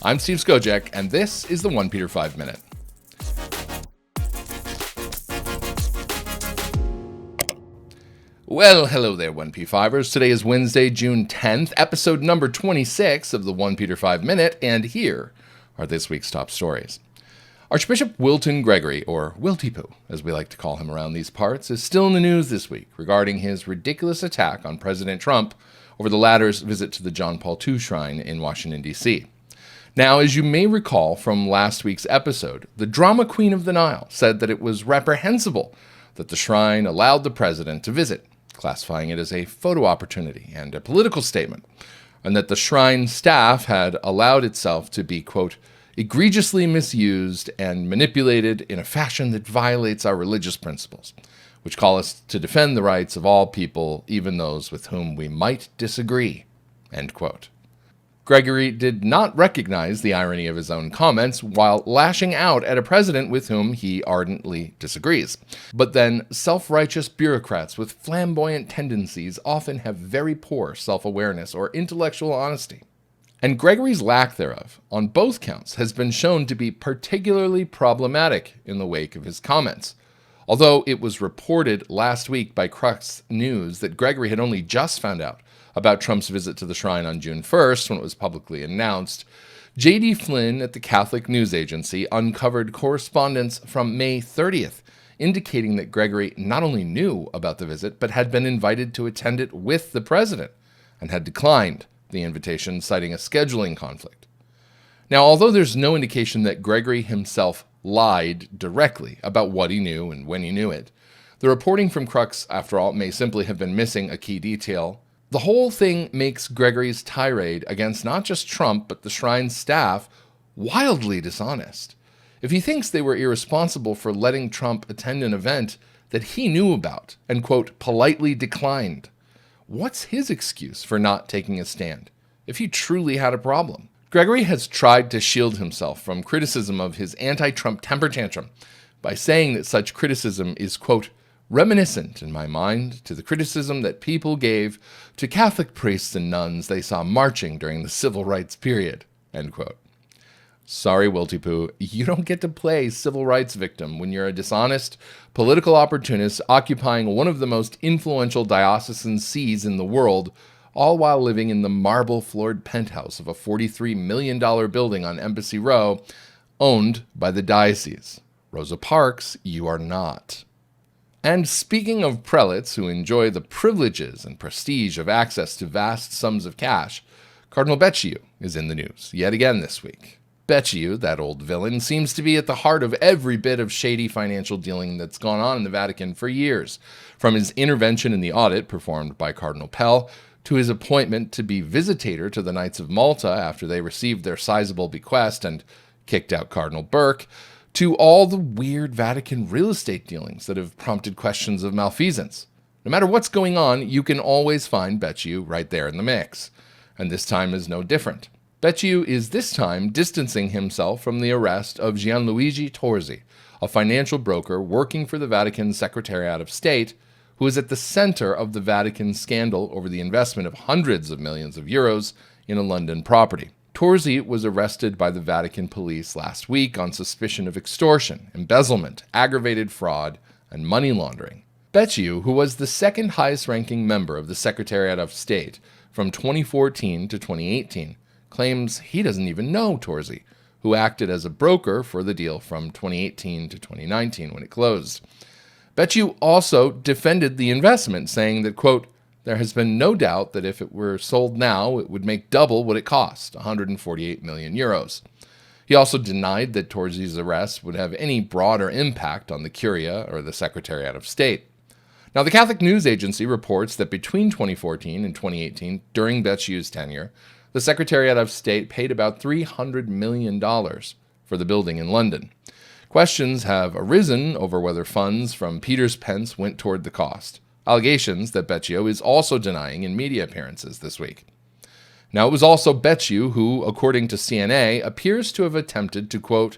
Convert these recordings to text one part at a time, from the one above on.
I'm Steve Skojek, and this is the OnePeterFive Minute. Well, hello there, 1P5ers. Today is Wednesday, June 10th, episode number 26 of the OnePeterFive Minute, and here are this week's top stories. Archbishop Gregory, or Wilty-Poo, as we like to call him around these parts, is still in the news this week regarding his ridiculous attack on President Trump over the latter's visit to the John Paul II Shrine in Washington, D.C. Now, as you may recall from last week's episode, the drama queen of the Nile said that it was reprehensible that the shrine allowed the president to visit, classifying it as a photo opportunity and a political statement, and that the shrine staff had allowed itself to be, quote, egregiously misused and manipulated in a fashion that violates our religious principles, which call us to defend the rights of all people, even those with whom we might disagree, end quote. Gregory did not recognize the irony of his own comments while lashing out at a president with whom he ardently disagrees. But then, self-righteous bureaucrats with flamboyant tendencies often have very poor self-awareness or intellectual honesty. And Gregory's lack thereof, on both counts, has been shown to be particularly problematic in the wake of his comments. Although it was reported last week by Crux News that Gregory had only just found out about Trump's visit to the shrine on June 1st when it was publicly announced, J.D. Flynn at the Catholic News Agency uncovered correspondence from May 30th, indicating that Gregory not only knew about the visit, but had been invited to attend it with the president, and had declined the invitation, citing a scheduling conflict. Now, although there's no indication that Gregory himself lied directly about what he knew and when he knew it, the reporting from Crux, after all, may simply have been missing a key detail. The whole thing makes Gregory's tirade against not just Trump, but the shrine's staff wildly dishonest. If he thinks they were irresponsible for letting Trump attend an event that he knew about and, quote, politely declined, what's his excuse for not taking a stand if he truly had a problem? Gregory has tried to shield himself from criticism of his anti-Trump temper tantrum by saying that such criticism is, quote, reminiscent, in my mind, to the criticism that people gave to Catholic priests and nuns they saw marching during the civil rights period, end quote. Sorry, Wilty-Poo, you don't get to play civil rights victim when you're a dishonest political opportunist occupying one of the most influential diocesan sees in the world, all while living in the marble-floored penthouse of a $43 million building on Embassy Row, owned by the diocese. Rosa Parks, you are not. And speaking of prelates who enjoy the privileges and prestige of access to vast sums of cash, Cardinal Becciu is in the news yet again this week. Becciu, that old villain, seems to be at the heart of every bit of shady financial dealing that's gone on in the Vatican for years, from his intervention in the audit performed by Cardinal Pell to his appointment to be visitator to the Knights of Malta after they received their sizable bequest and kicked out Cardinal Burke, to all the weird Vatican real estate dealings that have prompted questions of malfeasance. No matter what's going on, you can always find Becciu right there in the mix. And this time is no different. Becciu is this time distancing himself from the arrest of Gianluigi Torzi, a financial broker working for the Vatican Secretariat of State, who is at the center of the Vatican scandal over the investment of hundreds of millions of euros in a London property. Torzi was arrested by the Vatican police last week on suspicion of extortion, embezzlement, aggravated fraud, and money laundering. Becciu, who was the second highest-ranking member of the Secretariat of State from 2014 to 2018, claims he doesn't even know Torzi, who acted as a broker for the deal from 2018 to 2019 when it closed. Becciu also defended the investment, saying that, quote, there has been no doubt that if it were sold now, it would make double what it cost, 148 million euros. He also denied that Torzi's arrest would have any broader impact on the Curia or the Secretariat of State. Now, the Catholic News Agency reports that between 2014 and 2018, during Becciu's tenure, the Secretariat of State paid about $300 million for the building in London. Questions have arisen over whether funds from Peter's pence went toward the cost. Allegations that Becciu is also denying in media appearances this week. Now, it was also Becciu who, according to CNA, appears to have attempted to, quote,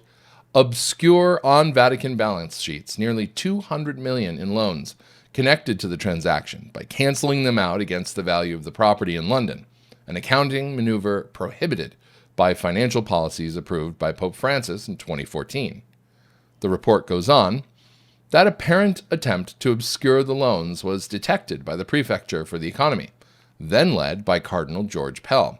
obscure on Vatican balance sheets nearly $200 million in loans connected to the transaction by canceling them out against the value of the property in London, an accounting maneuver prohibited by financial policies approved by Pope Francis in 2014. The report goes on, that apparent attempt to obscure the loans was detected by the Prefecture for the Economy, then led by Cardinal George Pell.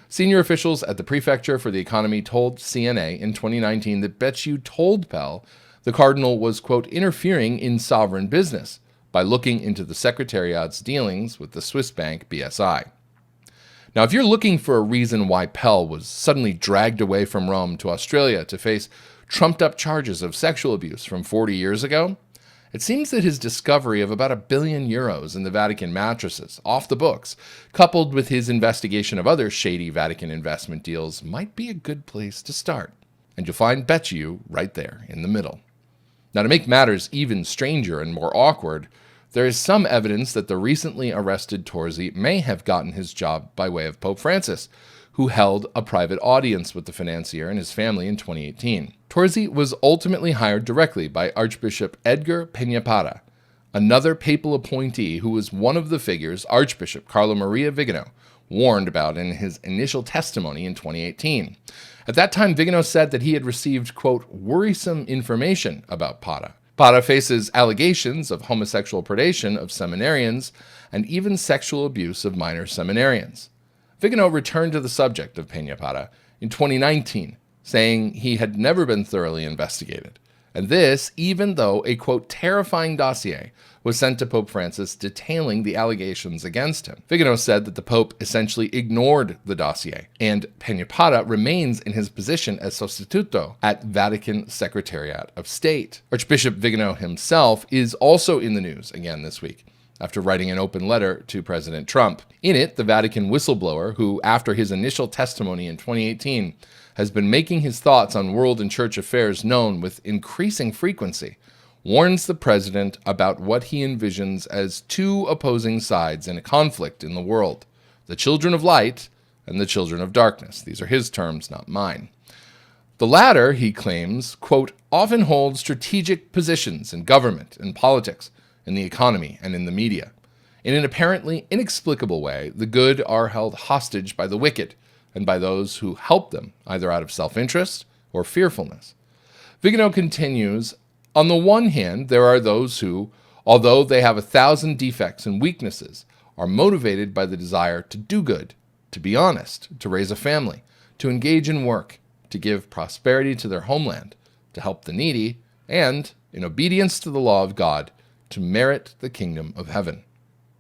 Senior officials at the Prefecture for the Economy told CNA in 2019 that Becciu told Pell the cardinal was, quote, interfering in sovereign business by looking into the Secretariat's dealings with the Swiss bank BSI. Now, if you're looking for a reason why Pell was suddenly dragged away from Rome to Australia to face trumped-up charges of sexual abuse from 40 years ago, it seems that his discovery of about €1 billion in the Vatican mattresses, off the books, coupled with his investigation of other shady Vatican investment deals, might be a good place to start. And you'll find Becciu right there in the middle. Now, to make matters even stranger and more awkward, there is some evidence that the recently arrested Torzi may have gotten his job by way of Pope Francis, who held a private audience with the financier and his family in 2018. Torzi was ultimately hired directly by Archbishop Edgar Peñapara, another papal appointee who was one of the figures Archbishop Carlo Maria Viganò warned about in his initial testimony in 2018. At that time, Viganò said that he had received, quote, worrisome information about Para. Para faces allegations of homosexual predation of seminarians and even sexual abuse of minor seminarians. Viganò returned to the subject of Peñapara in 2019, saying he had never been thoroughly investigated. And this, even though a, quote, terrifying dossier was sent to Pope Francis detailing the allegations against him. Viganò said that the Pope essentially ignored the dossier, and Peñapara remains in his position as sostituto at Vatican Secretariat of State. Archbishop Viganò himself is also in the news again this week, after writing an open letter to President Trump. In it, the Vatican whistleblower, who after his initial testimony in 2018 has been making his thoughts on world and church affairs known with increasing frequency, warns the president about what he envisions as two opposing sides in a conflict in the world, the children of light and the children of darkness. These are his terms, not mine. The latter, he claims, quote, often hold strategic positions in government and politics, in the economy, and in the media. In an apparently inexplicable way, the good are held hostage by the wicked and by those who help them, either out of self-interest or fearfulness. Viganò continues, on the one hand, there are those who, although they have 1,000 defects and weaknesses, are motivated by the desire to do good, to be honest, to raise a family, to engage in work, to give prosperity to their homeland, to help the needy, and, in obedience to the law of God, to merit the kingdom of heaven.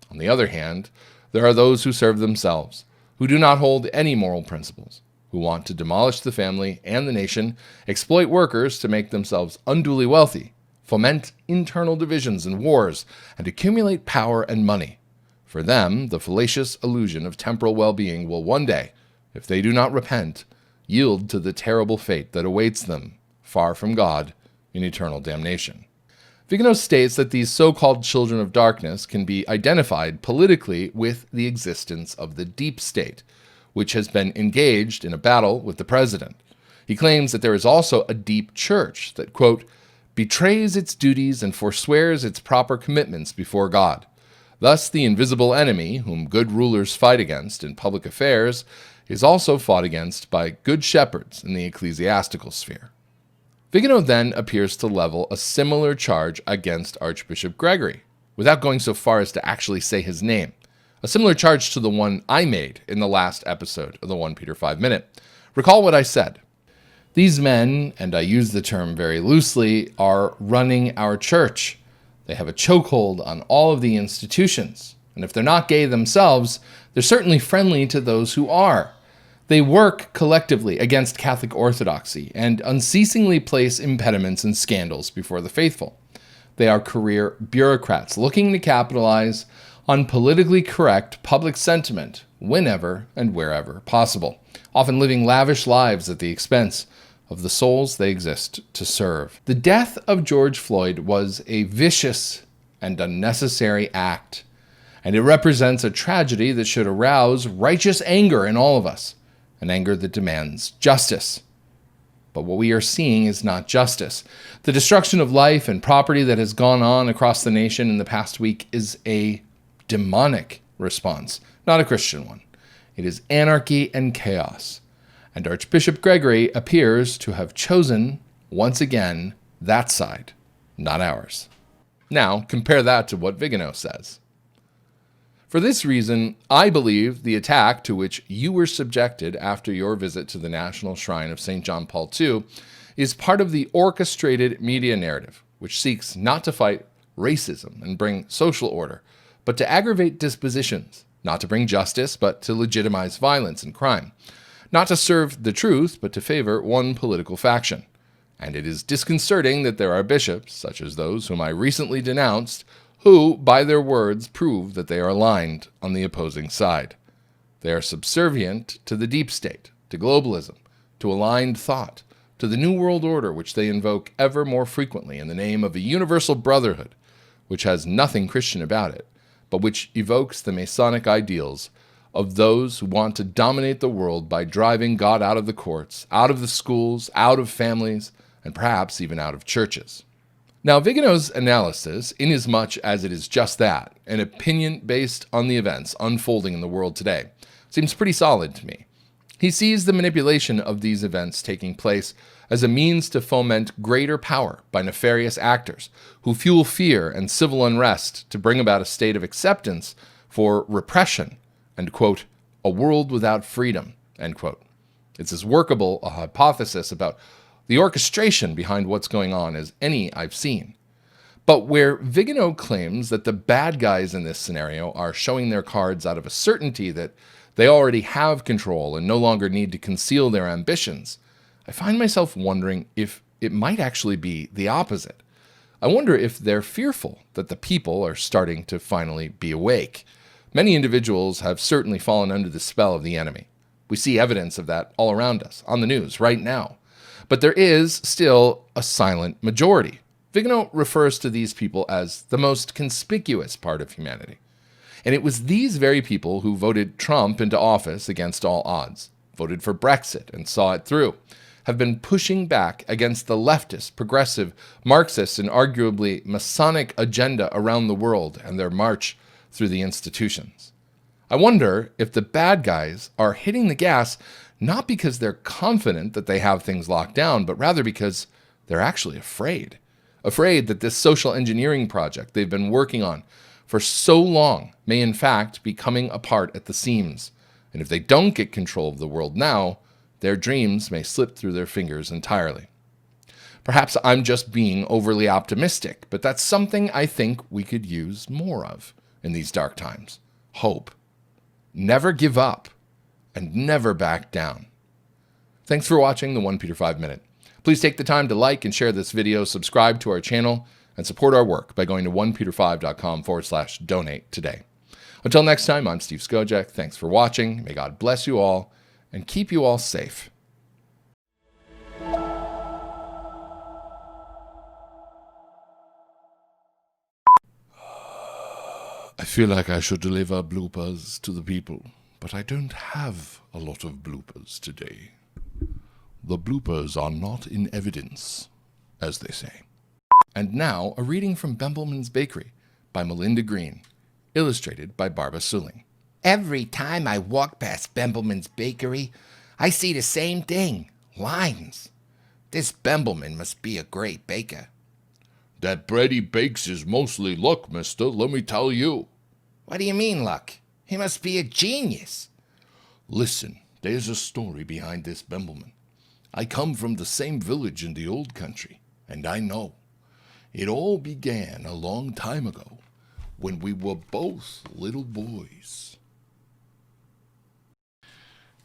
On the other hand, there are those who serve themselves, who do not hold any moral principles, who want to demolish the family and the nation, exploit workers to make themselves unduly wealthy, foment internal divisions and wars, and accumulate power and money. For them, the fallacious illusion of temporal well-being will one day, if they do not repent, yield to the terrible fate that awaits them, far from God, in eternal damnation. Viganò states that these so-called children of darkness can be identified politically with the existence of the deep state, which has been engaged in a battle with the president. He claims that there is also a deep church that, quote, betrays its duties and forswears its proper commitments before God. Thus, the invisible enemy, whom good rulers fight against in public affairs, is also fought against by good shepherds in the ecclesiastical sphere. Viganò then appears to level a similar charge against Archbishop Gregory, without going so far as to actually say his name. A similar charge to the one I made in the last episode of the OnePeterFive Minute. Recall what I said. These men, and I use the term very loosely, are running our church. They have a chokehold on all of the institutions. And if they're not gay themselves, they're certainly friendly to those who are. They work collectively against Catholic orthodoxy and unceasingly place impediments and scandals before the faithful. They are career bureaucrats looking to capitalize on politically correct public sentiment whenever and wherever possible, often living lavish lives at the expense of the souls they exist to serve. The death of George Floyd was a vicious and unnecessary act, and it represents a tragedy that should arouse righteous anger in all of us, an anger that demands justice. But what we are seeing is not justice. The destruction of life and property that has gone on across the nation in the past week is a demonic response, not a Christian one. It is anarchy and chaos. And Archbishop Gregory appears to have chosen, once again, that side, not ours. Now, compare that to what Viganò says. For this reason, I believe the attack to which you were subjected after your visit to the National Shrine of St. John Paul II is part of the orchestrated media narrative, which seeks not to fight racism and bring social order, but to aggravate dispositions, not to bring justice, but to legitimize violence and crime, not to serve the truth, but to favor one political faction. And it is disconcerting that there are bishops, such as those whom I recently denounced, who, by their words, prove that they are aligned on the opposing side. They are subservient to the deep state, to globalism, to aligned thought, to the New World Order which they invoke ever more frequently in the name of a universal brotherhood, which has nothing Christian about it, but which evokes the Masonic ideals of those who want to dominate the world by driving God out of the courts, out of the schools, out of families, and perhaps even out of churches. Now, Viganò's analysis, inasmuch as it is just that, an opinion based on the events unfolding in the world today, seems pretty solid to me. He sees the manipulation of these events taking place as a means to foment greater power by nefarious actors who fuel fear and civil unrest to bring about a state of acceptance for repression and, quote, a world without freedom, end quote. It's as workable a hypothesis about the orchestration behind what's going on as any I've seen. But where Viganò claims that the bad guys in this scenario are showing their cards out of a certainty that they already have control and no longer need to conceal their ambitions, I find myself wondering if it might actually be the opposite. I wonder if they're fearful that the people are starting to finally be awake. Many individuals have certainly fallen under the spell of the enemy. We see evidence of that all around us, on the news, right now. But there is still a silent majority. Viganò refers to these people as the most conspicuous part of humanity. And it was these very people who voted Trump into office against all odds, voted for Brexit and saw it through, have been pushing back against the leftist, progressive, Marxist, and arguably Masonic agenda around the world and their march through the institutions. I wonder if the bad guys are hitting the gas not because they're confident that they have things locked down, but rather because they're actually afraid. Afraid that this social engineering project they've been working on for so long may in fact be coming apart at the seams. And if they don't get control of the world now, their dreams may slip through their fingers entirely. Perhaps I'm just being overly optimistic, but that's something I think we could use more of in these dark times. Hope. Never give up. And never back down. Thanks for watching the 1Peter5 Minute. Please take the time to like and share this video, subscribe to our channel, and support our work by going to onepeter5.com/donate today. Until next time, I'm Steve Skojec. Thanks for watching. May God bless you all and keep you all safe. I feel like I should deliver bloopers to the people. But I don't have a lot of bloopers today. The bloopers are not in evidence, as they say. And now, a reading from Bembleman's Bakery by Melinda Green, illustrated by Barbara Suling. Every time I walk past Bembleman's Bakery, I see the same thing, lines. This Bembleman must be a great baker. That bread he bakes is mostly luck, mister, let me tell you. What do you mean, luck? He must be a genius. Listen, there's a story behind this Bembleman. I come from the same village in the old country, and I know. It all began a long time ago, when we were both little boys.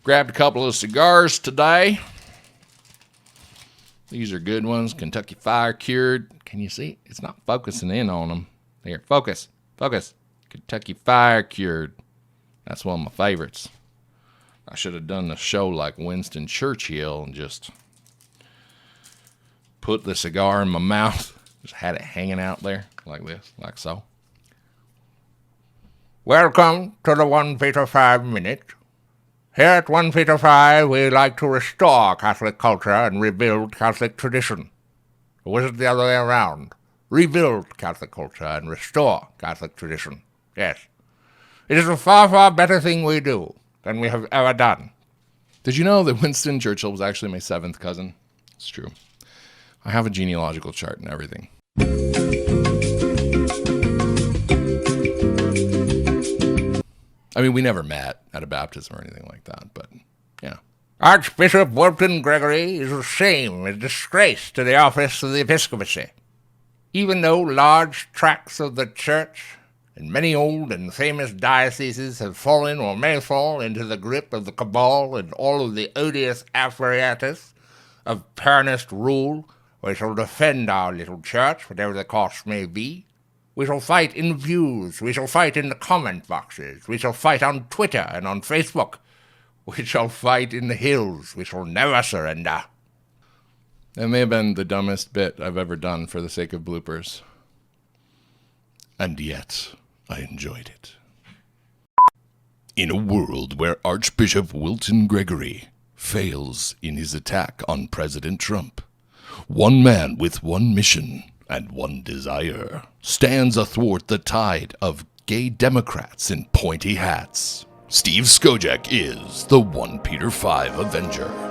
Grabbed a couple of cigars today. These are good ones, Kentucky Fire Cured. Can you see? It's not focusing in on them. Here, focus, focus. Kentucky Fire Cured. That's one of my favorites. I should have done the show like Winston Churchill and just put the cigar in my mouth. Just had it hanging out there like this, like so. Welcome to the 1Peter5 Minute. Here at 1Peter5, we like to restore Catholic culture and rebuild Catholic tradition. Or was it the other way around? Rebuild Catholic culture and restore Catholic tradition. Yes. It is a far, far better thing we do than we have ever done. Did you know that Winston Churchill was actually my 7th cousin? It's true. I have a genealogical chart and everything. I mean, we never met at a baptism or anything like that, but yeah. Archbishop Gregory is a shame and disgrace to the office of the episcopacy. Even though large tracts of the church and many old and famous dioceses have fallen or may fall into the grip of the cabal and all of the odious apparatus of Peronist rule, we shall defend our little church, whatever the cost may be. We shall fight in the pews, we shall fight in the comment boxes, we shall fight on Twitter and on Facebook, we shall fight in the hills, we shall never surrender. That may have been the dumbest bit I've ever done for the sake of bloopers. And yet, I enjoyed it. In a world where Archbishop Wilton Gregory fails in his attack on President Trump, one man with one mission and one desire stands athwart the tide of gay Democrats in pointy hats. Steve Skojak is the OnePeterFive Avenger.